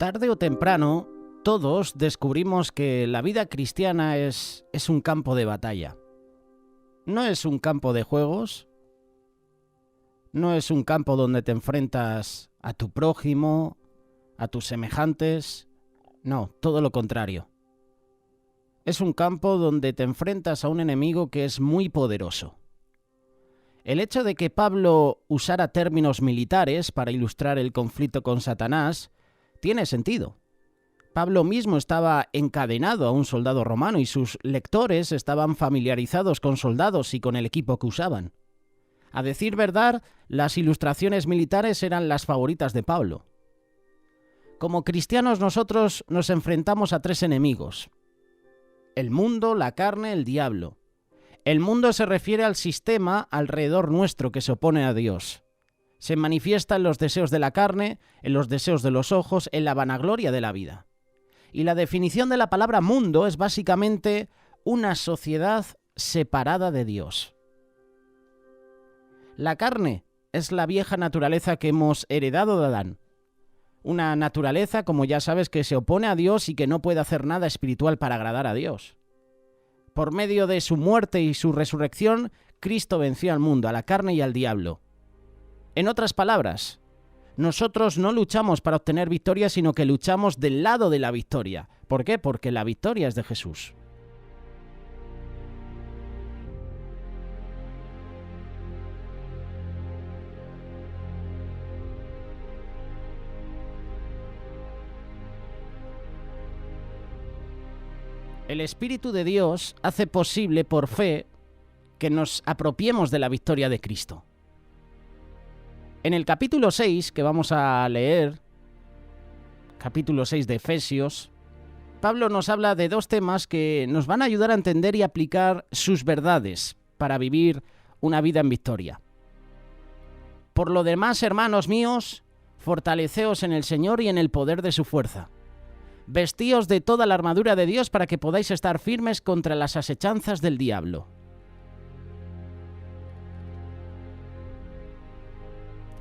Tarde o temprano, todos descubrimos que la vida cristiana es un campo de batalla. No es un campo de juegos, no es un campo donde te enfrentas a tu prójimo, a tus semejantes. No, todo lo contrario. Es un campo donde te enfrentas a un enemigo que es muy poderoso. El hecho de que Pablo usara términos militares para ilustrar el conflicto con Satanás tiene sentido. Pablo mismo estaba encadenado a un soldado romano y sus lectores estaban familiarizados con soldados y con el equipo que usaban. A decir verdad, las ilustraciones militares eran las favoritas de Pablo. Como cristianos nosotros nos enfrentamos a tres enemigos: el mundo, la carne, el diablo. El mundo se refiere al sistema alrededor nuestro que se opone a Dios. Se manifiesta en los deseos de la carne, en los deseos de los ojos, en la vanagloria de la vida. Y la definición de la palabra mundo es básicamente una sociedad separada de Dios. La carne es la vieja naturaleza que hemos heredado de Adán. Una naturaleza, como ya sabes, que se opone a Dios y que no puede hacer nada espiritual para agradar a Dios. Por medio de su muerte y su resurrección, Cristo venció al mundo, a la carne y al diablo. En otras palabras, nosotros no luchamos para obtener victoria, sino que luchamos del lado de la victoria. ¿Por qué? Porque la victoria es de Jesús. El Espíritu de Dios hace posible por fe que nos apropiemos de la victoria de Cristo. En el capítulo 6, que vamos a leer, capítulo 6 de Efesios, Pablo nos habla de dos temas que nos van a ayudar a entender y aplicar sus verdades para vivir una vida en victoria. Por lo demás, hermanos míos, fortaleceos en el Señor y en el poder de su fuerza. Vestíos de toda la armadura de Dios para que podáis estar firmes contra las asechanzas del diablo.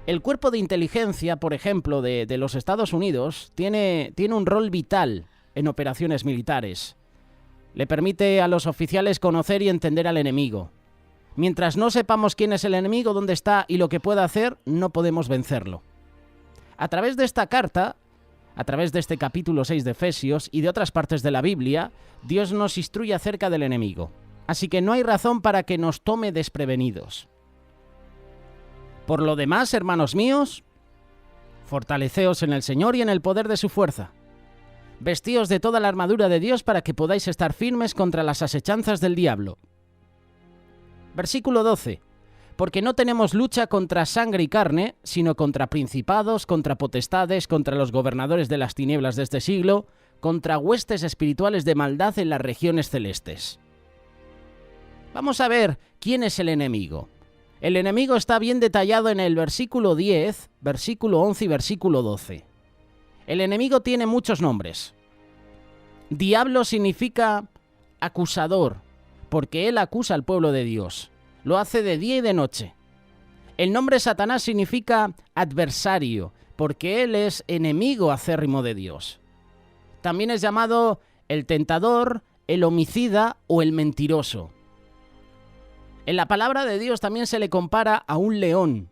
El cuerpo de inteligencia, por ejemplo, de los Estados Unidos, tiene un rol vital en operaciones militares. Le permite a los oficiales conocer y entender al enemigo. Mientras no sepamos quién es el enemigo, dónde está y lo que puede hacer, no podemos vencerlo. A través de esta carta, a través de este capítulo 6 de Efesios y de otras partes de la Biblia, Dios nos instruye acerca del enemigo. Así que no hay razón para que nos tome desprevenidos. Por lo demás, hermanos míos, fortaleceos en el Señor y en el poder de su fuerza. Vestíos de toda la armadura de Dios para que podáis estar firmes contra las asechanzas del diablo. Versículo 12. Porque no tenemos lucha contra sangre y carne, sino contra principados, contra potestades, contra los gobernadores de las tinieblas de este siglo, contra huestes espirituales de maldad en las regiones celestes. Vamos a ver quién es el enemigo. El enemigo está bien detallado en el versículo 10, versículo 11 y versículo 12. El enemigo tiene muchos nombres. Diablo significa acusador, porque él acusa al pueblo de Dios. Lo hace de día y de noche. El nombre Satanás significa adversario, porque él es enemigo acérrimo de Dios. También es llamado el tentador, el homicida o el mentiroso. En la palabra de Dios también se le compara a un león,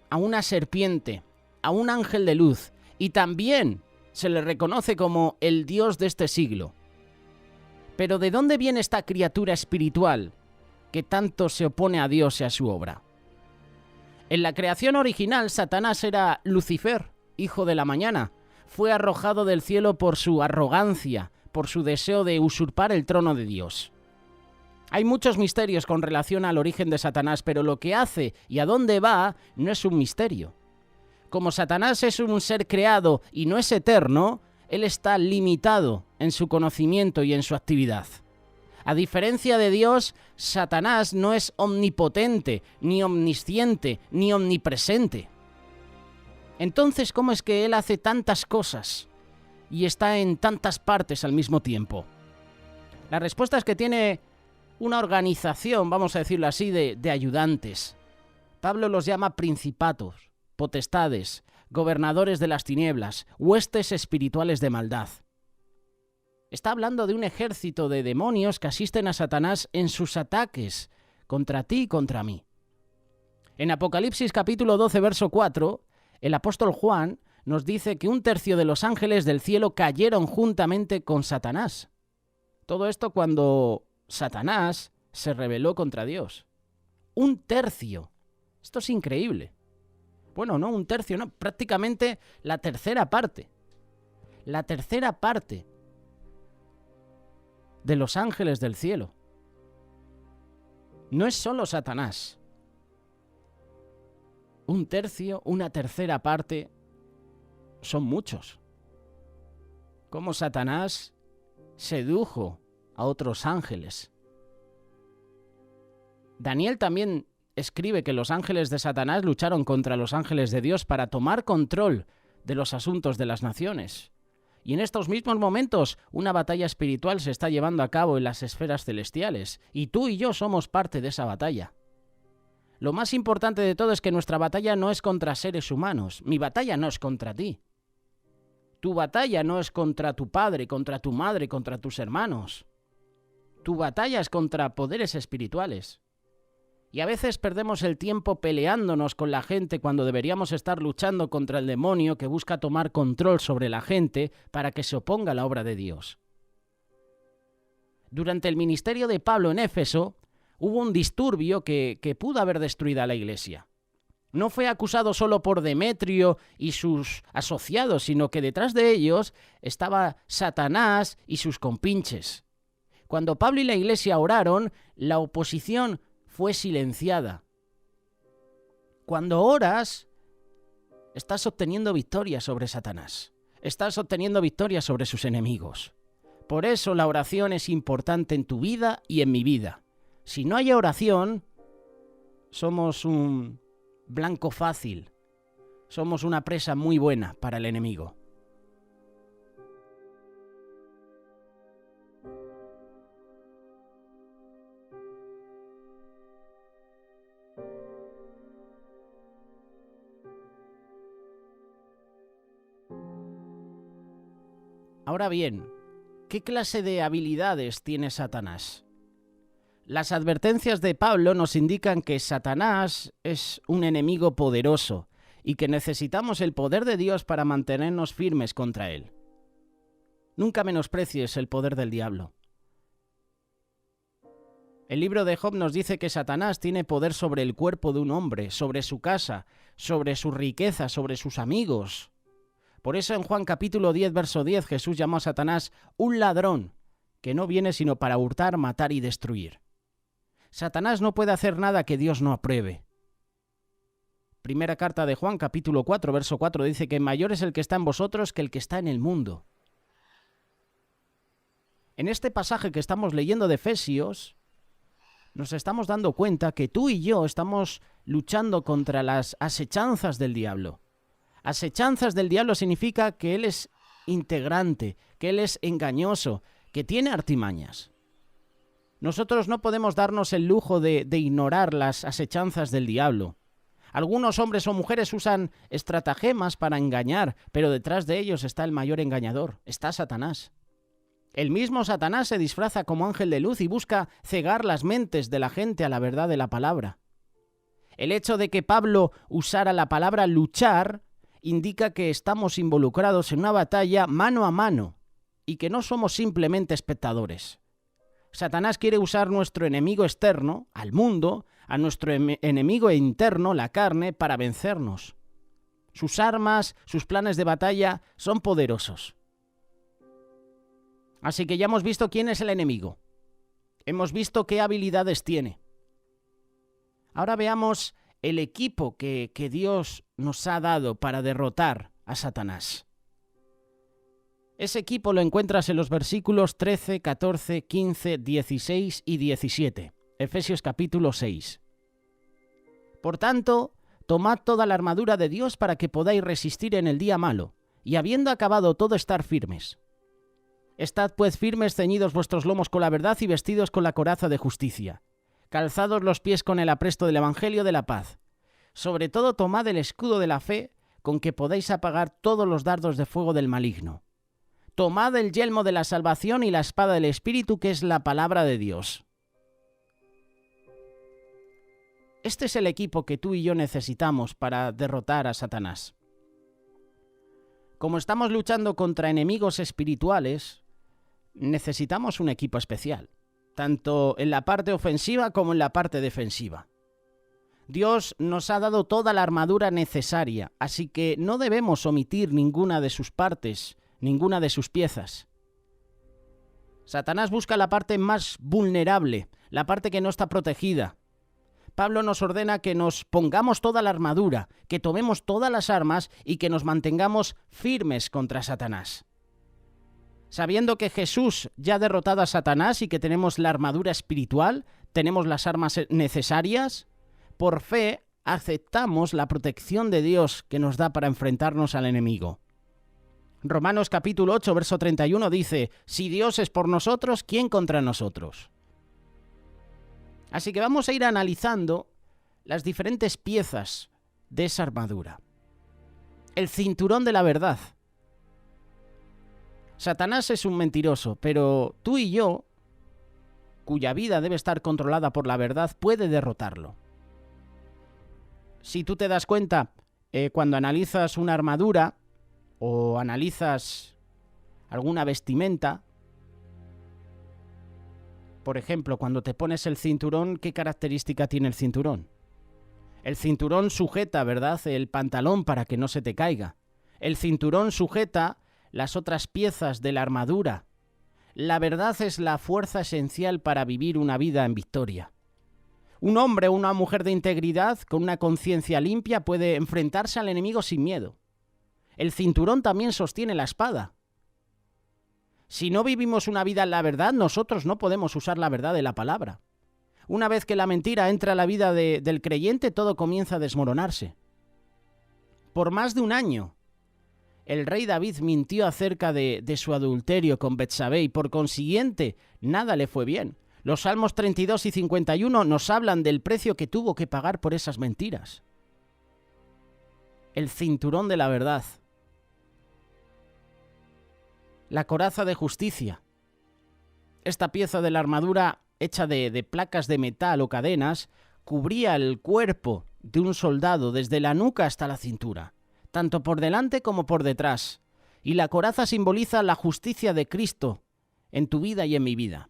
a una serpiente, a un ángel de luz, y también se le reconoce como el Dios de este siglo. Pero ¿de dónde viene esta criatura espiritual que tanto se opone a Dios y a su obra? En la creación original, Satanás era Lucifer, hijo de la mañana. Fue arrojado del cielo por su arrogancia, por su deseo de usurpar el trono de Dios. Hay muchos misterios con relación al origen de Satanás, pero lo que hace y a dónde va no es un misterio. Como Satanás es un ser creado y no es eterno, él está limitado en su conocimiento y en su actividad. A diferencia de Dios, Satanás no es omnipotente, ni omnisciente, ni omnipresente. Entonces, ¿cómo es que él hace tantas cosas y está en tantas partes al mismo tiempo? La respuesta es que tiene una organización, vamos a decirlo así, de ayudantes. Pablo los llama principatos, potestades. gobernadores de las tinieblas, huestes espirituales de maldad. Está hablando de un ejército de demonios que asisten a Satanás en sus ataques contra ti y contra mí. En Apocalipsis capítulo 12, verso 4, el apóstol Juan nos dice que 1/3 de los ángeles del cielo cayeron juntamente con Satanás. Todo esto cuando Satanás se rebeló contra Dios. 1/3. Esto es increíble. Bueno, no 1/3, no, prácticamente la tercera parte. La tercera parte de los ángeles del cielo. No es solo Satanás. 1/3, una tercera parte, son muchos. Como Satanás sedujo a otros ángeles. Daniel también escribe que los ángeles de Satanás lucharon contra los ángeles de Dios para tomar control de los asuntos de las naciones. Y en estos mismos momentos, una batalla espiritual se está llevando a cabo en las esferas celestiales, y tú y yo somos parte de esa batalla. Lo más importante de todo es que nuestra batalla no es contra seres humanos. Mi batalla no es contra ti. Tu batalla no es contra tu padre, contra tu madre, contra tus hermanos. Tu batalla es contra poderes espirituales. Y a veces perdemos el tiempo peleándonos con la gente cuando deberíamos estar luchando contra el demonio que busca tomar control sobre la gente para que se oponga a la obra de Dios. Durante el ministerio de Pablo en Éfeso, hubo un disturbio que pudo haber destruido a la iglesia. No fue acusado solo por Demetrio y sus asociados, sino que detrás de ellos estaba Satanás y sus compinches. Cuando Pablo y la iglesia oraron, la oposición fue silenciada. Cuando oras, estás obteniendo victoria sobre Satanás. Estás obteniendo victoria sobre sus enemigos. Por eso la oración es importante en tu vida y en mi vida. Si no hay oración, somos un blanco fácil. Somos una presa muy buena para el enemigo. Ahora bien, ¿qué clase de habilidades tiene Satanás? Las advertencias de Pablo nos indican que Satanás es un enemigo poderoso y que necesitamos el poder de Dios para mantenernos firmes contra él. Nunca menosprecies el poder del diablo. El libro de Job nos dice que Satanás tiene poder sobre el cuerpo de un hombre, sobre su casa, sobre su riqueza, sobre sus amigos. Por eso en Juan capítulo 10, verso 10, Jesús llamó a Satanás un ladrón, que no viene sino para hurtar, matar y destruir. Satanás no puede hacer nada que Dios no apruebe. Primera carta de Juan capítulo 4, verso 4 dice que mayor es el que está en vosotros que el que está en el mundo. En este pasaje que estamos leyendo de Efesios, nos estamos dando cuenta que tú y yo estamos luchando contra las asechanzas del diablo. Asechanzas del diablo significa que él es integrante, que él es engañoso, que tiene artimañas. Nosotros no podemos darnos el lujo de ignorar las asechanzas del diablo. Algunos hombres o mujeres usan estratagemas para engañar, pero detrás de ellos está el mayor engañador, está Satanás. El mismo Satanás se disfraza como ángel de luz y busca cegar las mentes de la gente a la verdad de la palabra. El hecho de que Pablo usara la palabra luchar indica que estamos involucrados en una batalla mano a mano y que no somos simplemente espectadores. Satanás quiere usar nuestro enemigo externo, al mundo, a nuestro enemigo interno, la carne, para vencernos. Sus armas, sus planes de batalla son poderosos. Así que ya hemos visto quién es el enemigo. Hemos visto qué habilidades tiene. Ahora veamos el equipo que Dios nos ha dado para derrotar a Satanás. Ese equipo lo encuentras en los versículos 13, 14, 15, 16 y 17. Efesios capítulo 6. Por tanto, tomad toda la armadura de Dios para que podáis resistir en el día malo, y habiendo acabado todo estar firmes. Estad pues firmes, ceñidos vuestros lomos con la verdad y vestidos con la coraza de justicia. Calzados los pies con el apresto del Evangelio de la paz. Sobre todo tomad el escudo de la fe, con que podéis apagar todos los dardos de fuego del maligno. Tomad el yelmo de la salvación y la espada del Espíritu, que es la palabra de Dios. Este es el equipo que tú y yo necesitamos para derrotar a Satanás. Como estamos luchando contra enemigos espirituales, necesitamos un equipo especial, tanto en la parte ofensiva como en la parte defensiva. Dios nos ha dado toda la armadura necesaria, así que no debemos omitir ninguna de sus partes, ninguna de sus piezas. Satanás busca la parte más vulnerable, la parte que no está protegida. Pablo nos ordena que nos pongamos toda la armadura, que tomemos todas las armas y que nos mantengamos firmes contra Satanás. Sabiendo que Jesús ya ha derrotado a Satanás y que tenemos la armadura espiritual, tenemos las armas necesarias, por fe aceptamos la protección de Dios que nos da para enfrentarnos al enemigo. Romanos capítulo 8, verso 31 dice: si Dios es por nosotros, ¿quién contra nosotros? Así que vamos a ir analizando las diferentes piezas de esa armadura. El cinturón de la verdad. Satanás es un mentiroso, pero tú y yo, cuya vida debe estar controlada por la verdad, puede derrotarlo. Si tú te das cuenta, cuando analizas una armadura o analizas alguna vestimenta, por ejemplo, cuando te pones el cinturón, ¿qué característica tiene el cinturón? El cinturón sujeta, ¿verdad?, el pantalón para que no se te caiga. El cinturón sujeta las otras piezas de la armadura. La verdad es la fuerza esencial para vivir una vida en victoria. Un hombre o una mujer de integridad, con una conciencia limpia, puede enfrentarse al enemigo sin miedo. El cinturón también sostiene la espada. Si no vivimos una vida en la verdad, nosotros no podemos usar la verdad de la palabra. Una vez que la mentira entra a la vida del creyente, todo comienza a desmoronarse. Por más de un año, el rey David mintió acerca de su adulterio con Betsabé y por consiguiente nada le fue bien. Los Salmos 32 y 51 nos hablan del precio que tuvo que pagar por esas mentiras. El cinturón de la verdad. La coraza de justicia. Esta pieza de la armadura, hecha de placas de metal o cadenas, cubría el cuerpo de un soldado desde la nuca hasta la cintura, tanto por delante como por detrás. Y la coraza simboliza la justicia de Cristo en tu vida y en mi vida.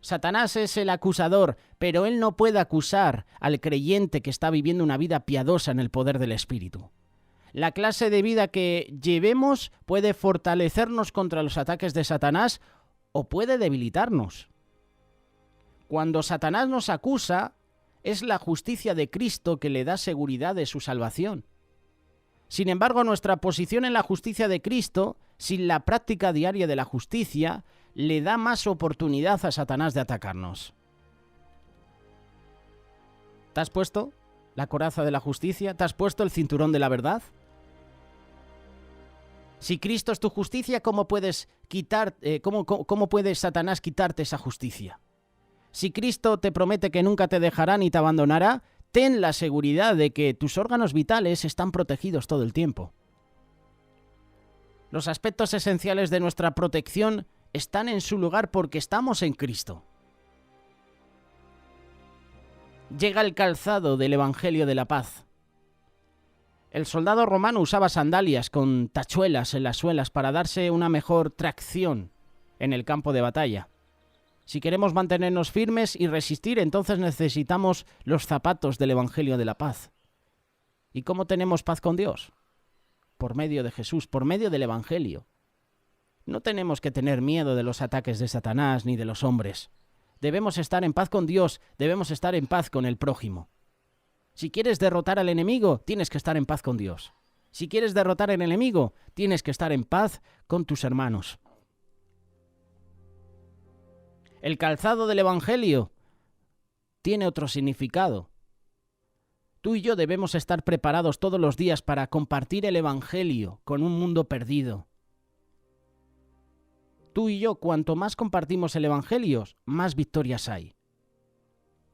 Satanás es el acusador, pero él no puede acusar al creyente que está viviendo una vida piadosa en el poder del Espíritu. La clase de vida que llevemos puede fortalecernos contra los ataques de Satanás o puede debilitarnos. Cuando Satanás nos acusa, es la justicia de Cristo que le da seguridad de su salvación. Sin embargo, nuestra posición en la justicia de Cristo, sin la práctica diaria de la justicia, le da más oportunidad a Satanás de atacarnos. ¿Te has puesto la coraza de la justicia? ¿Te has puesto el cinturón de la verdad? Si Cristo es tu justicia, ¿cómo puede Satanás quitarte esa justicia? Si Cristo te promete que nunca te dejará ni te abandonará, ten la seguridad de que tus órganos vitales están protegidos todo el tiempo. Los aspectos esenciales de nuestra protección están en su lugar porque estamos en Cristo. Llega el calzado del Evangelio de la paz. El soldado romano usaba sandalias con tachuelas en las suelas para darse una mejor tracción en el campo de batalla. Si queremos mantenernos firmes y resistir, entonces necesitamos los zapatos del Evangelio de la paz. ¿Y cómo tenemos paz con Dios? Por medio de Jesús, por medio del Evangelio. No tenemos que tener miedo de los ataques de Satanás ni de los hombres. Debemos estar en paz con Dios, debemos estar en paz con el prójimo. Si quieres derrotar al enemigo, tienes que estar en paz con Dios. Si quieres derrotar al enemigo, tienes que estar en paz con tus hermanos. El calzado del Evangelio tiene otro significado. Tú y yo debemos estar preparados todos los días para compartir el Evangelio con un mundo perdido. Tú y yo, cuanto más compartimos el Evangelio, más victorias hay.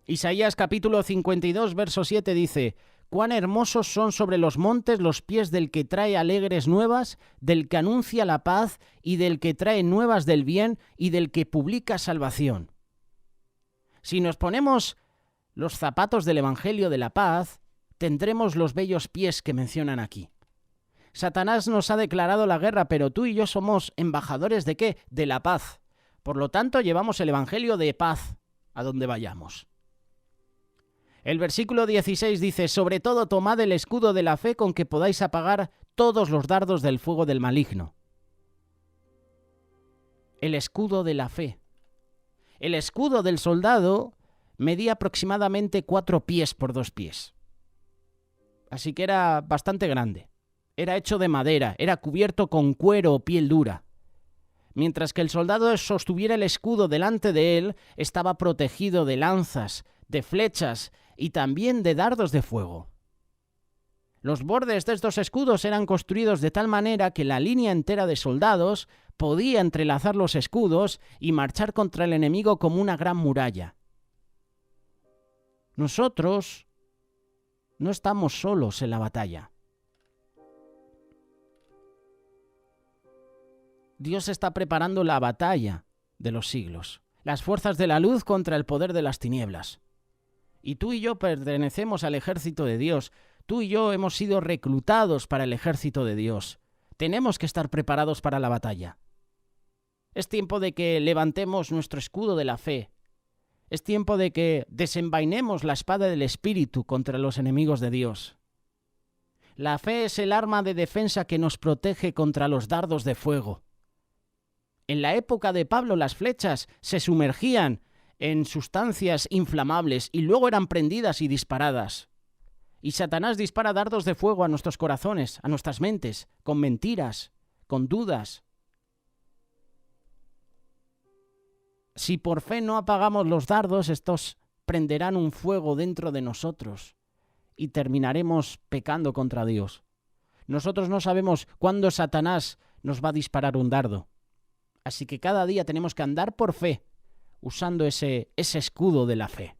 Isaías capítulo 52, verso 7 dice: Cuán hermosos son sobre los montes los pies del que trae alegres nuevas, del que anuncia la paz y del que trae nuevas del bien y del que publica salvación. Si nos ponemos los zapatos del Evangelio de la paz, tendremos los bellos pies que mencionan aquí. Satanás nos ha declarado la guerra, pero tú y yo somos embajadores ¿de qué? De la paz. Por lo tanto, llevamos el Evangelio de paz a donde vayamos. El versículo 16 dice: sobre todo tomad el escudo de la fe con que podáis apagar todos los dardos del fuego del maligno. El escudo de la fe. El escudo del soldado medía aproximadamente 4 pies por 2 pies. Así que era bastante grande. Era hecho de madera, era cubierto con cuero o piel dura. Mientras que el soldado sostuviera el escudo delante de él, estaba protegido de lanzas, de flechas y también de dardos de fuego. Los bordes de estos escudos eran construidos de tal manera que la línea entera de soldados podía entrelazar los escudos y marchar contra el enemigo como una gran muralla. Nosotros no estamos solos en la batalla. Dios está preparando la batalla de los siglos, las fuerzas de la luz contra el poder de las tinieblas. Y tú y yo pertenecemos al ejército de Dios. Tú y yo hemos sido reclutados para el ejército de Dios. Tenemos que estar preparados para la batalla. Es tiempo de que levantemos nuestro escudo de la fe. Es tiempo de que desenvainemos la espada del Espíritu contra los enemigos de Dios. La fe es el arma de defensa que nos protege contra los dardos de fuego. En la época de Pablo, las flechas se sumergían en sustancias inflamables y luego eran prendidas y disparadas. Y Satanás dispara dardos de fuego a nuestros corazones, a nuestras mentes, con mentiras, con dudas. Si por fe no apagamos los dardos, estos prenderán un fuego dentro de nosotros y terminaremos pecando contra Dios. Nosotros no sabemos cuándo Satanás nos va a disparar un dardo. Así que cada día tenemos que andar por fe, usando ese escudo de la fe.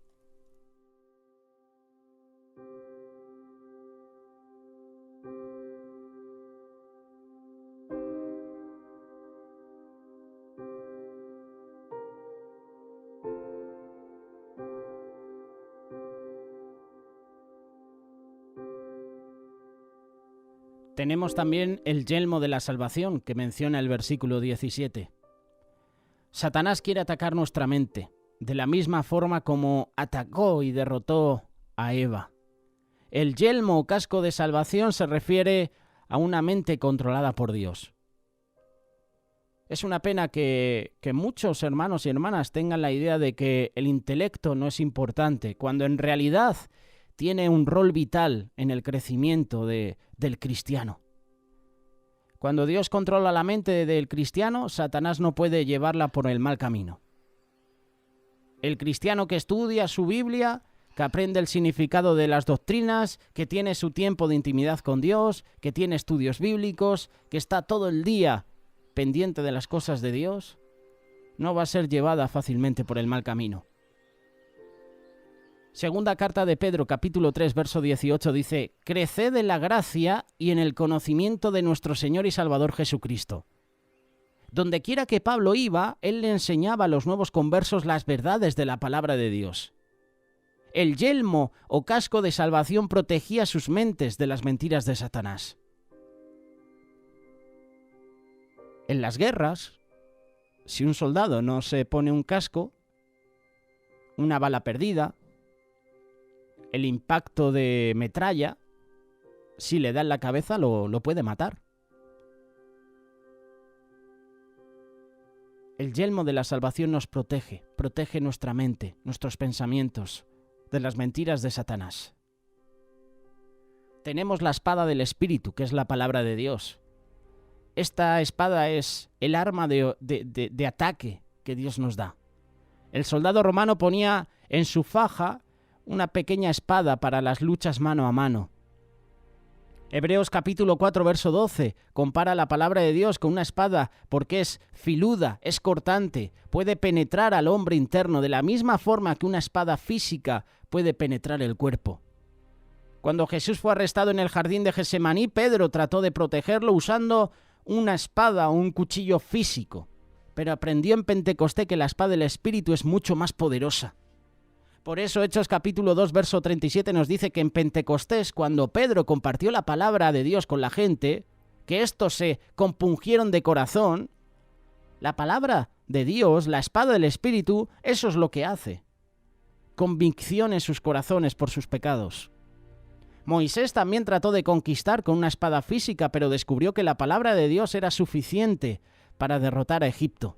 Tenemos también el yelmo de la salvación que menciona el versículo 17. Satanás quiere atacar nuestra mente, de la misma forma como atacó y derrotó a Eva. El yelmo o casco de salvación se refiere a una mente controlada por Dios. Es una pena que muchos hermanos y hermanas tengan la idea de que el intelecto no es importante, cuando en realidad tiene un rol vital en el crecimiento del cristiano. Cuando Dios controla la mente del cristiano, Satanás no puede llevarla por el mal camino. El cristiano que estudia su Biblia, que aprende el significado de las doctrinas, que tiene su tiempo de intimidad con Dios, que tiene estudios bíblicos, que está todo el día pendiente de las cosas de Dios, no va a ser llevada fácilmente por el mal camino. Segunda carta de Pedro, capítulo 3, verso 18, dice: «Creced en la gracia y en el conocimiento de nuestro Señor y Salvador Jesucristo». Donde quiera que Pablo iba, él le enseñaba a los nuevos conversos las verdades de la palabra de Dios. El yelmo o casco de salvación protegía sus mentes de las mentiras de Satanás. En las guerras, si un soldado no se pone un casco, una bala perdida, el impacto de metralla, si le da en la cabeza, lo puede matar. El yelmo de la salvación nos protege nuestra mente, nuestros pensamientos, de las mentiras de Satanás. Tenemos la espada del Espíritu, que es la palabra de Dios. Esta espada es el arma de ataque que Dios nos da. El soldado romano ponía en su faja una pequeña espada para las luchas mano a mano. Hebreos capítulo 4, verso 12, compara la palabra de Dios con una espada porque es filuda, es cortante, puede penetrar al hombre interno de la misma forma que una espada física puede penetrar el cuerpo. Cuando Jesús fue arrestado en el jardín de Getsemaní, Pedro trató de protegerlo usando una espada o un cuchillo físico, pero aprendió en Pentecostés que la espada del Espíritu es mucho más poderosa. Por eso Hechos capítulo 2, verso 37 nos dice que en Pentecostés, cuando Pedro compartió la palabra de Dios con la gente, que estos se compungieron de corazón, la palabra de Dios, la espada del Espíritu, eso es lo que hace. Convicción en sus corazones por sus pecados. Moisés también trató de conquistar con una espada física, pero descubrió que la palabra de Dios era suficiente para derrotar a Egipto.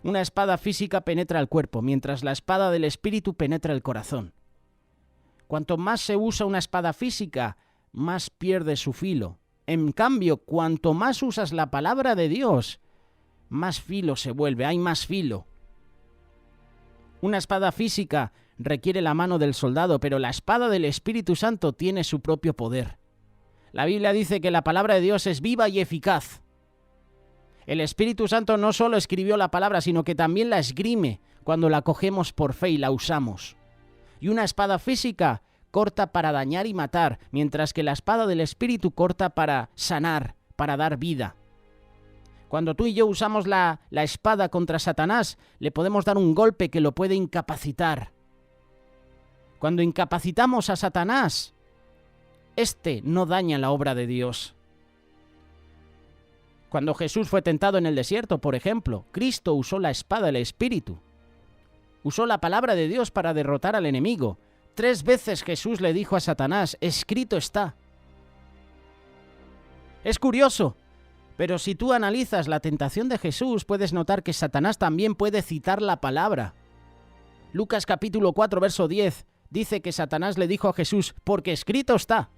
Una espada física penetra el cuerpo, mientras la espada del Espíritu penetra el corazón. Cuanto más se usa una espada física, más pierde su filo. En cambio, cuanto más usas la palabra de Dios, más filo se vuelve, hay más filo. Una espada física requiere la mano del soldado, pero la espada del Espíritu Santo tiene su propio poder. La Biblia dice que la palabra de Dios es viva y eficaz. El Espíritu Santo no solo escribió la palabra, sino que también la esgrime cuando la cogemos por fe y la usamos. Y una espada física corta para dañar y matar, mientras que la espada del Espíritu corta para sanar, para dar vida. Cuando tú y yo usamos la espada contra Satanás, le podemos dar un golpe que lo puede incapacitar. Cuando incapacitamos a Satanás, este no daña la obra de Dios. Cuando Jesús fue tentado en el desierto, por ejemplo, Cristo usó la espada del Espíritu. Usó la palabra de Dios para derrotar al enemigo. 3 veces Jesús le dijo a Satanás, escrito está. Es curioso, pero si tú analizas la tentación de Jesús, puedes notar que Satanás también puede citar la palabra. Lucas capítulo 4, verso 10, dice que Satanás le dijo a Jesús, porque escrito está.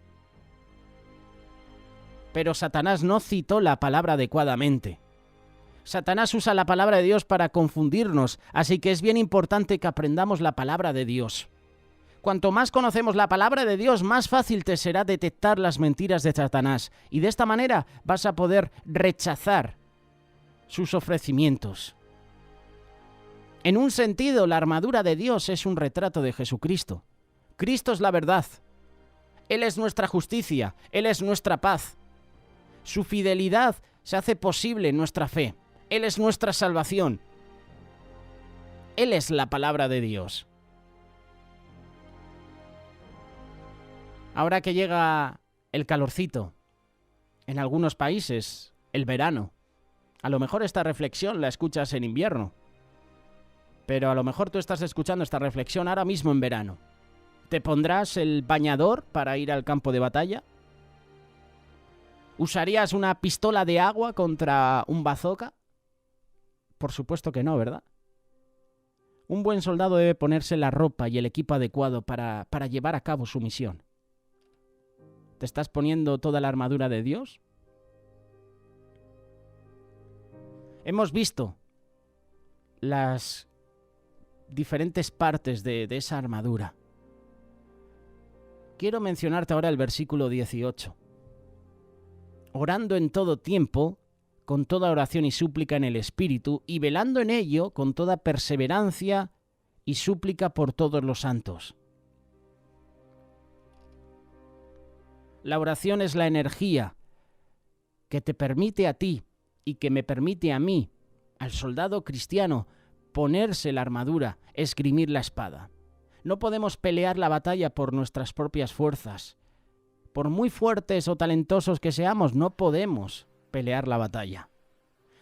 Pero Satanás no citó la palabra adecuadamente. Satanás usa la palabra de Dios para confundirnos, así que es bien importante que aprendamos la palabra de Dios. Cuanto más conocemos la palabra de Dios, más fácil te será detectar las mentiras de Satanás, y de esta manera vas a poder rechazar sus ofrecimientos. En un sentido, la armadura de Dios es un retrato de Jesucristo. Cristo es la verdad. Él es nuestra justicia, Él es nuestra paz. Su fidelidad se hace posible en nuestra fe. Él es nuestra salvación. Él es la palabra de Dios. Ahora que llega el calorcito, en algunos países, el verano, a lo mejor esta reflexión la escuchas en invierno, pero a lo mejor tú estás escuchando esta reflexión ahora mismo en verano. ¿Te pondrás el bañador para ir al campo de batalla? ¿Usarías una pistola de agua contra un bazooka? Por supuesto que no, ¿verdad? Un buen soldado debe ponerse la ropa y el equipo adecuado para llevar a cabo su misión. ¿Te estás poniendo toda la armadura de Dios? Hemos visto las diferentes partes de esa armadura. Quiero mencionarte ahora el versículo 18. Orando en todo tiempo, con toda oración y súplica en el Espíritu, y velando en ello con toda perseverancia y súplica por todos los santos. La oración es la energía que te permite a ti y que me permite a mí, al soldado cristiano, ponerse la armadura, esgrimir la espada. No podemos pelear la batalla por nuestras propias fuerzas. Por muy fuertes o talentosos que seamos, no podemos pelear la batalla.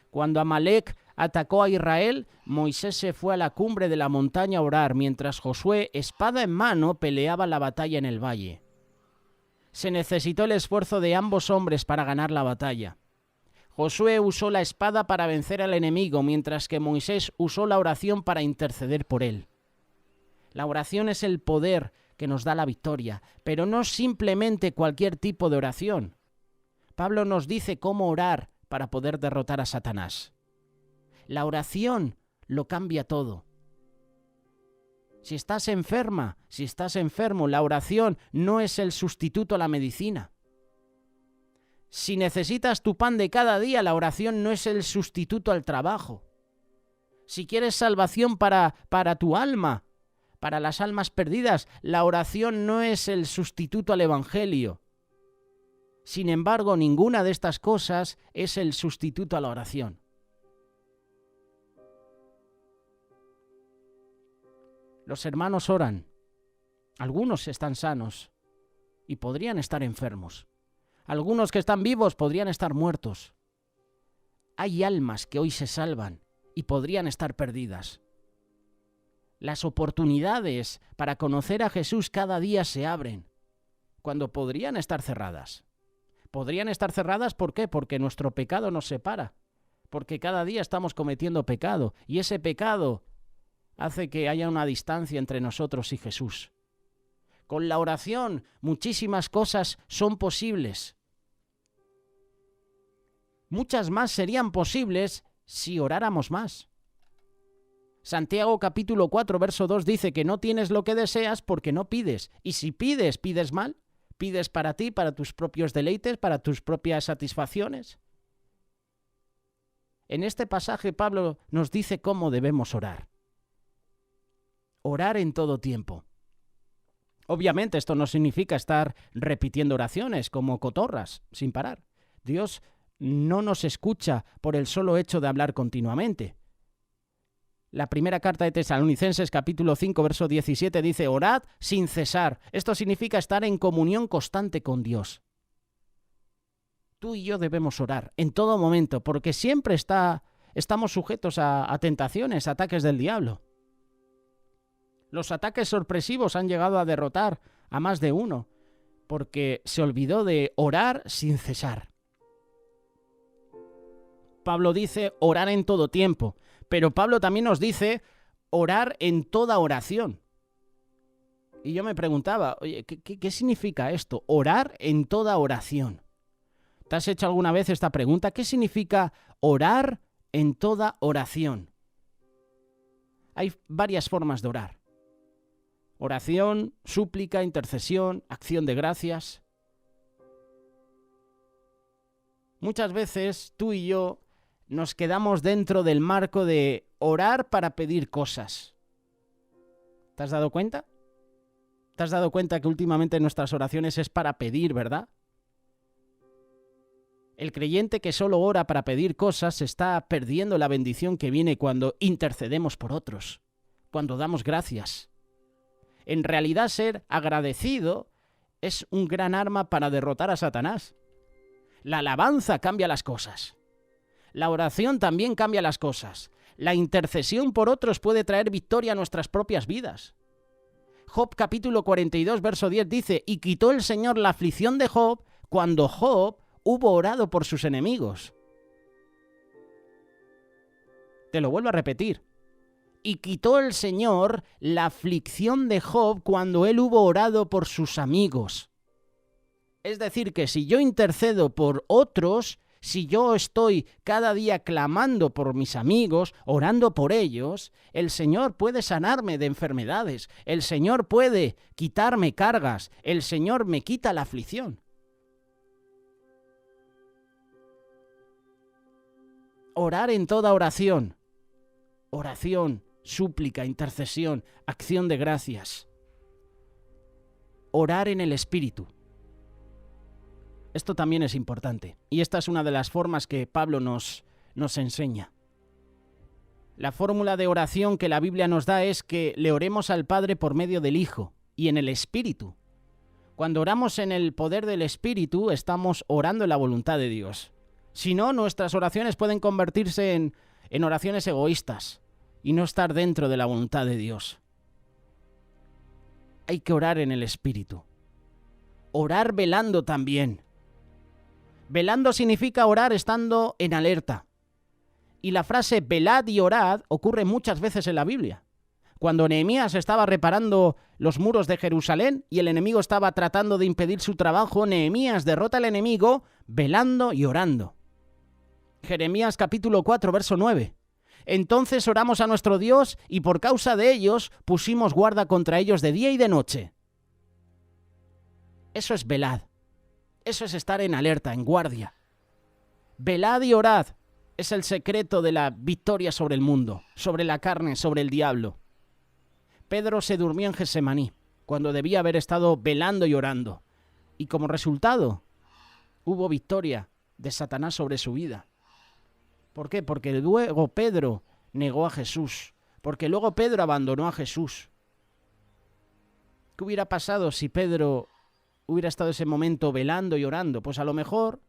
Cuando Amalek atacó a Israel, Moisés se fue a la cumbre de la montaña a orar, mientras Josué, espada en mano, peleaba la batalla en el valle. Se necesitó el esfuerzo de ambos hombres para ganar la batalla. Josué usó la espada para vencer al enemigo, mientras que Moisés usó la oración para interceder por él. La oración es el poder que nos da la victoria, pero no simplemente cualquier tipo de oración. Pablo nos dice cómo orar para poder derrotar a Satanás. La oración lo cambia todo. Si estás enferma, si estás enfermo, la oración no es el sustituto a la medicina. Si necesitas tu pan de cada día, la oración no es el sustituto al trabajo. Si quieres salvación para tu alma, para las almas perdidas. La oración no es el sustituto al Evangelio. Sin embargo, ninguna de estas cosas es el sustituto a la oración. Los hermanos oran. Algunos están sanos y podrían estar enfermos. Algunos que están vivos podrían estar muertos. Hay almas que hoy se salvan y podrían estar perdidas. Las oportunidades para conocer a Jesús cada día se abren, cuando podrían estar cerradas. Podrían estar cerradas, ¿por qué? Porque nuestro pecado nos separa. Porque cada día estamos cometiendo pecado. Y ese pecado hace que haya una distancia entre nosotros y Jesús. Con la oración, muchísimas cosas son posibles. Muchas más serían posibles si oráramos más. Santiago capítulo 4, verso 2 dice que no tienes lo que deseas porque no pides. Y si pides, ¿pides mal? ¿Pides para ti, para tus propios deleites, para tus propias satisfacciones? En este pasaje Pablo nos dice cómo debemos orar. Orar en todo tiempo. Obviamente esto no significa estar repitiendo oraciones como cotorras, sin parar. Dios no nos escucha por el solo hecho de hablar continuamente. La primera carta de Tesalonicenses, capítulo 5, verso 17, dice: orad sin cesar. Esto significa estar en comunión constante con Dios. Tú y yo debemos orar en todo momento, porque siempre estamos sujetos a tentaciones, ataques del diablo. Los ataques sorpresivos han llegado a derrotar a más de uno, porque se olvidó de orar sin cesar. Pablo dice orar en todo tiempo. Pero Pablo también nos dice orar en toda oración. Y yo me preguntaba, oye, ¿qué significa esto? Orar en toda oración. ¿Te has hecho alguna vez esta pregunta? ¿Qué significa orar en toda oración? Hay varias formas de orar. Oración, súplica, intercesión, acción de gracias. Muchas veces tú y yo nos quedamos dentro del marco de orar para pedir cosas. ¿Te has dado cuenta? ¿Te has dado cuenta que últimamente nuestras oraciones es para pedir, verdad? El creyente que solo ora para pedir cosas está perdiendo la bendición que viene cuando intercedemos por otros, cuando damos gracias. En realidad, ser agradecido es un gran arma para derrotar a Satanás. La alabanza cambia las cosas. La oración también cambia las cosas. La intercesión por otros puede traer victoria a nuestras propias vidas. Job capítulo 42, verso 10 dice: y quitó el Señor la aflicción de Job cuando Job hubo orado por sus enemigos. Te lo vuelvo a repetir. Y quitó el Señor la aflicción de Job cuando él hubo orado por sus amigos. Es decir, que si yo intercedo por otros, si yo estoy cada día clamando por mis amigos, orando por ellos, el Señor puede sanarme de enfermedades, el Señor puede quitarme cargas, el Señor me quita la aflicción. Orar en toda oración. Oración, súplica, intercesión, acción de gracias. Orar en el Espíritu. Esto también es importante, y esta es una de las formas que Pablo nos enseña. La fórmula de oración que la Biblia nos da es que le oremos al Padre por medio del Hijo y en el Espíritu. Cuando oramos en el poder del Espíritu, estamos orando en la voluntad de Dios. Si no, nuestras oraciones pueden convertirse en oraciones egoístas y no estar dentro de la voluntad de Dios. Hay que orar en el Espíritu. Orar velando también. Velando significa orar estando en alerta. Y la frase velad y orad ocurre muchas veces en la Biblia. Cuando Nehemías estaba reparando los muros de Jerusalén y el enemigo estaba tratando de impedir su trabajo, Nehemías derrota al enemigo velando y orando. Jeremías capítulo 4, verso 9. Entonces oramos a nuestro Dios y por causa de ellos pusimos guarda contra ellos de día y de noche. Eso es velad. Eso es estar en alerta, en guardia. Velad y orad es el secreto de la victoria sobre el mundo, sobre la carne, sobre el diablo. Pedro se durmió en Getsemaní, cuando debía haber estado velando y orando. Y como resultado, hubo victoria de Satanás sobre su vida. ¿Por qué? Porque luego Pedro negó a Jesús. Porque luego Pedro abandonó a Jesús. ¿Qué hubiera pasado si Pedro hubiera estado ese momento velando y orando? Pues a lo mejor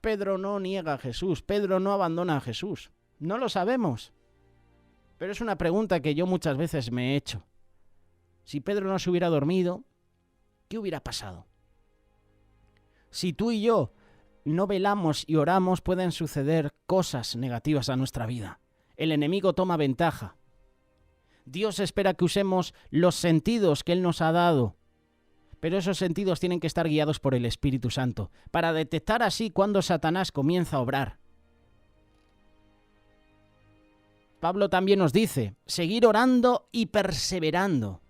Pedro no niega a Jesús. Pedro no abandona a Jesús. No lo sabemos. Pero es una pregunta que yo muchas veces me he hecho. Si Pedro no se hubiera dormido, ¿qué hubiera pasado? Si tú y yo no velamos y oramos, pueden suceder cosas negativas a nuestra vida. El enemigo toma ventaja. Dios espera que usemos los sentidos que Él nos ha dado, pero esos sentidos tienen que estar guiados por el Espíritu Santo, para detectar así cuando Satanás comienza a obrar. Pablo también nos dice, seguir orando y perseverando.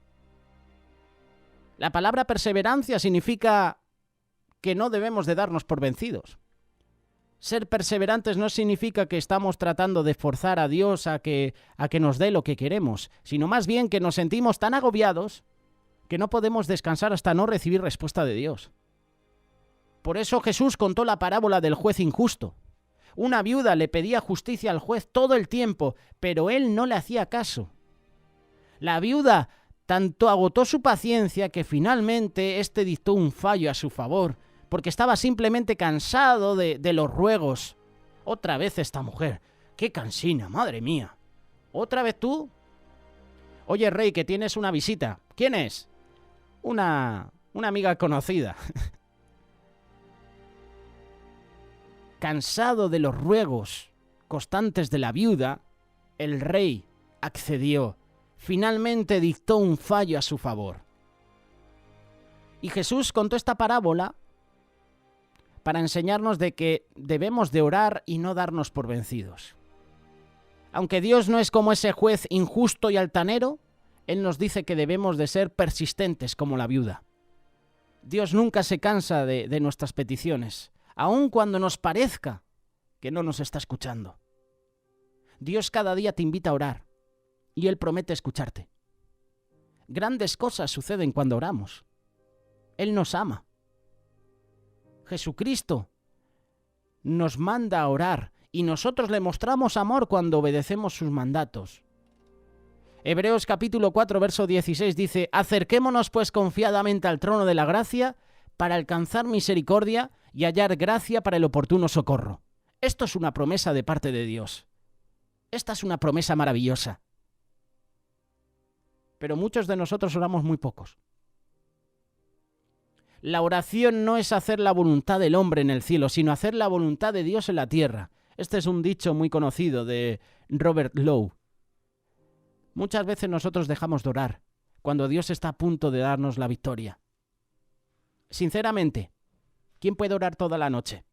La palabra perseverancia significa que no debemos de darnos por vencidos. Ser perseverantes no significa que estamos tratando de forzar a Dios a que nos dé lo que queremos, sino más bien que nos sentimos tan agobiados que no podemos descansar hasta no recibir respuesta de Dios. Por eso Jesús contó la parábola del juez injusto. Una viuda le pedía justicia al juez todo el tiempo, pero él no le hacía caso. La viuda tanto agotó su paciencia que finalmente éste dictó un fallo a su favor, porque estaba simplemente cansado de los ruegos. Otra vez esta mujer. ¡Qué cansina, madre mía! ¿Otra vez tú? Oye, rey, que tienes una visita. ¿Quién es? Una amiga conocida. Cansado de los ruegos constantes de la viuda, el rey accedió. Finalmente dictó un fallo a su favor. Y Jesús contó esta parábola para enseñarnos de que debemos de orar y no darnos por vencidos. Aunque Dios no es como ese juez injusto y altanero, Él nos dice que debemos de ser persistentes como la viuda. Dios nunca se cansa de nuestras peticiones, aun cuando nos parezca que no nos está escuchando. Dios cada día te invita a orar y Él promete escucharte. Grandes cosas suceden cuando oramos. Él nos ama. Jesucristo nos manda a orar y nosotros le mostramos amor cuando obedecemos sus mandatos. Hebreos capítulo 4, verso 16 dice: acerquémonos pues confiadamente al trono de la gracia para alcanzar misericordia y hallar gracia para el oportuno socorro. Esto es una promesa de parte de Dios. Esta es una promesa maravillosa. Pero muchos de nosotros oramos muy pocos. La oración no es hacer la voluntad del hombre en el cielo, sino hacer la voluntad de Dios en la tierra. Este es un dicho muy conocido de Robert Lowe. Muchas veces nosotros dejamos de orar cuando Dios está a punto de darnos la victoria. Sinceramente, ¿quién puede orar toda la noche?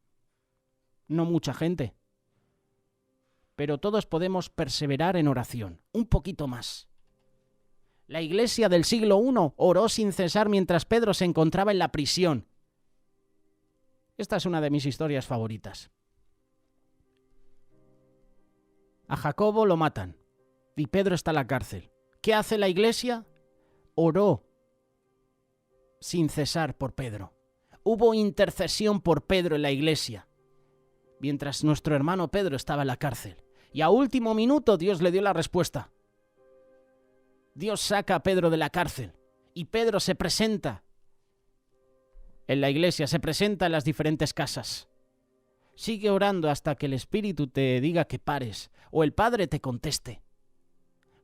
No mucha gente. Pero todos podemos perseverar en oración, un poquito más. La iglesia del siglo I oró sin cesar mientras Pedro se encontraba en la prisión. Esta es una de mis historias favoritas. A Jacobo lo matan y Pedro está en la cárcel. ¿Qué hace la iglesia? Oró sin cesar por Pedro. Hubo intercesión por Pedro en la iglesia, mientras nuestro hermano Pedro estaba en la cárcel. Y a último minuto Dios le dio la respuesta. Dios saca a Pedro de la cárcel y Pedro se presenta en la iglesia, se presenta en las diferentes casas. Sigue orando hasta que el Espíritu te diga que pares o el Padre te conteste.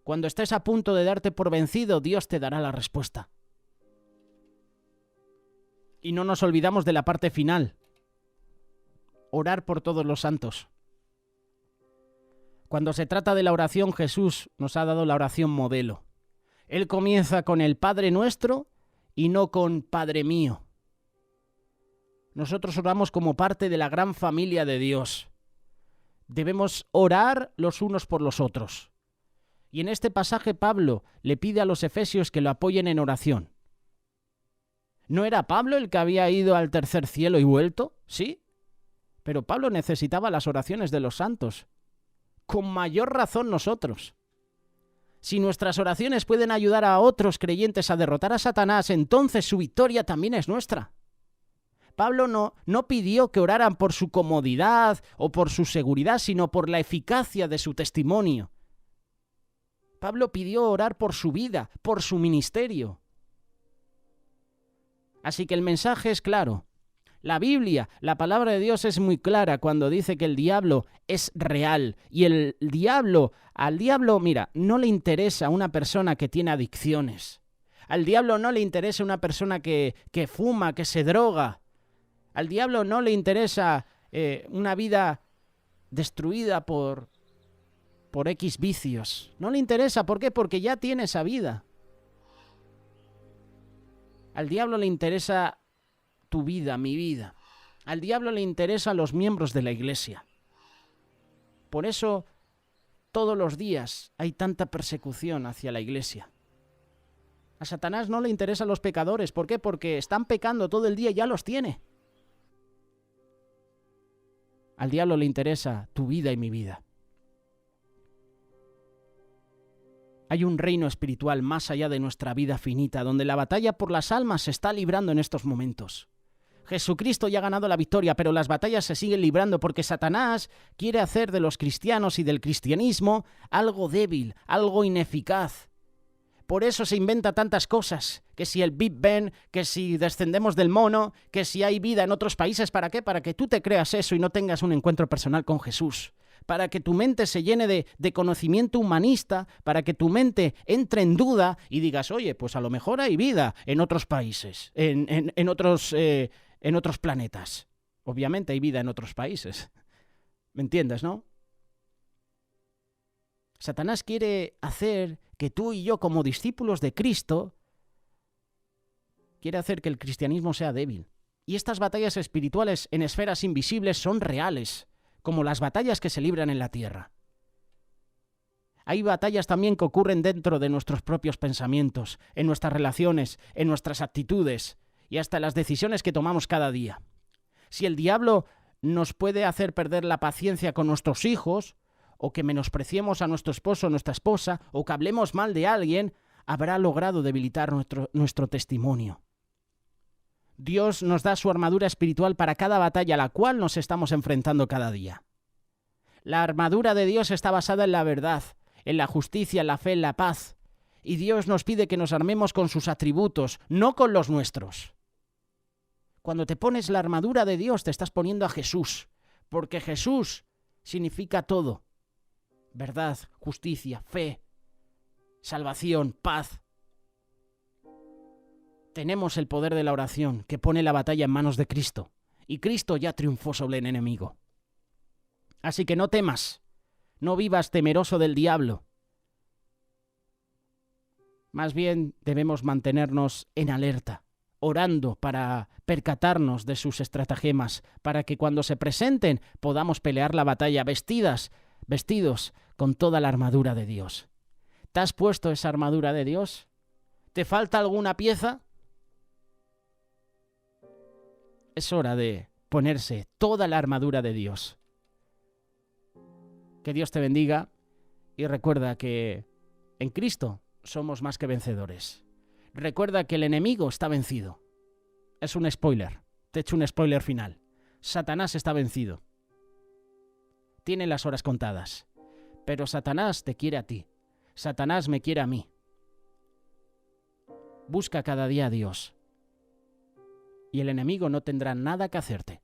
Cuando estés a punto de darte por vencido, Dios te dará la respuesta. Y no nos olvidamos de la parte final. Orar por todos los santos. Cuando se trata de la oración, Jesús nos ha dado la oración modelo. Él comienza con el Padre nuestro y no con Padre mío. Nosotros oramos como parte de la gran familia de Dios. Debemos orar los unos por los otros. Y en este pasaje Pablo le pide a los efesios que lo apoyen en oración. ¿No era Pablo el que había ido al tercer cielo y vuelto? Sí. Pero Pablo necesitaba las oraciones de los santos. Con mayor razón nosotros. Si nuestras oraciones pueden ayudar a otros creyentes a derrotar a Satanás, entonces su victoria también es nuestra. Pablo no pidió que oraran por su comodidad o por su seguridad, sino por la eficacia de su testimonio. Pablo pidió orar por su vida, por su ministerio. Así que el mensaje es claro. La Biblia, la palabra de Dios es muy clara cuando dice que el diablo es real. Y al diablo, mira, no le interesa a una persona que tiene adicciones. Al diablo no le interesa una persona que fuma, que se droga. Al diablo no le interesa una vida destruida por X vicios. No le interesa. ¿Por qué? Porque ya tiene esa vida. Al diablo le interesa tu vida, mi vida. Al diablo le interesan los miembros de la iglesia. Por eso, todos los días hay tanta persecución hacia la iglesia. A Satanás no le interesan los pecadores. ¿Por qué? Porque están pecando todo el día y ya los tiene. Al diablo le interesa tu vida y mi vida. Hay un reino espiritual más allá de nuestra vida finita, donde la batalla por las almas se está librando en estos momentos. Jesucristo ya ha ganado la victoria, pero las batallas se siguen librando porque Satanás quiere hacer de los cristianos y del cristianismo algo débil, algo ineficaz. Por eso se inventa tantas cosas, que si el Big Bang, que si descendemos del mono, que si hay vida en otros países. ¿Para qué? Para que tú te creas eso y no tengas un encuentro personal con Jesús. Para que tu mente se llene de conocimiento humanista, para que tu mente entre en duda y digas, oye, pues a lo mejor hay vida en otros países, en otros planetas. Obviamente hay vida en otros países. ¿Me entiendes, no? Satanás quiere hacer que tú y yo, como discípulos de Cristo, quiere hacer que el cristianismo sea débil. Y estas batallas espirituales en esferas invisibles son reales, como las batallas que se libran en la tierra. Hay batallas también que ocurren dentro de nuestros propios pensamientos, en nuestras relaciones, en nuestras actitudes y hasta las decisiones que tomamos cada día. Si el diablo nos puede hacer perder la paciencia con nuestros hijos, o que menospreciemos a nuestro esposo o nuestra esposa, o que hablemos mal de alguien, habrá logrado debilitar nuestro testimonio. Dios nos da su armadura espiritual para cada batalla a la cual nos estamos enfrentando cada día. La armadura de Dios está basada en la verdad, en la justicia, en la fe, en la paz. Y Dios nos pide que nos armemos con sus atributos, no con los nuestros. Cuando te pones la armadura de Dios, te estás poniendo a Jesús, porque Jesús significa todo. Verdad, justicia, fe, salvación, paz. Tenemos el poder de la oración que pone la batalla en manos de Cristo. Y Cristo ya triunfó sobre el enemigo. Así que no temas, no vivas temeroso del diablo. Más bien debemos mantenernos en alerta, orando para percatarnos de sus estratagemas, para que cuando se presenten podamos pelear la batalla vestidos con toda la armadura de Dios. ¿Te has puesto esa armadura de Dios? ¿Te falta alguna pieza? Es hora de ponerse toda la armadura de Dios. Que Dios te bendiga y recuerda que en Cristo somos más que vencedores. Recuerda que el enemigo está vencido. Es un spoiler. Te echo un spoiler final. Satanás está vencido. Tiene las horas contadas. Pero Satanás te quiere a ti. Satanás me quiere a mí. Busca cada día a Dios. Y el enemigo no tendrá nada que hacerte.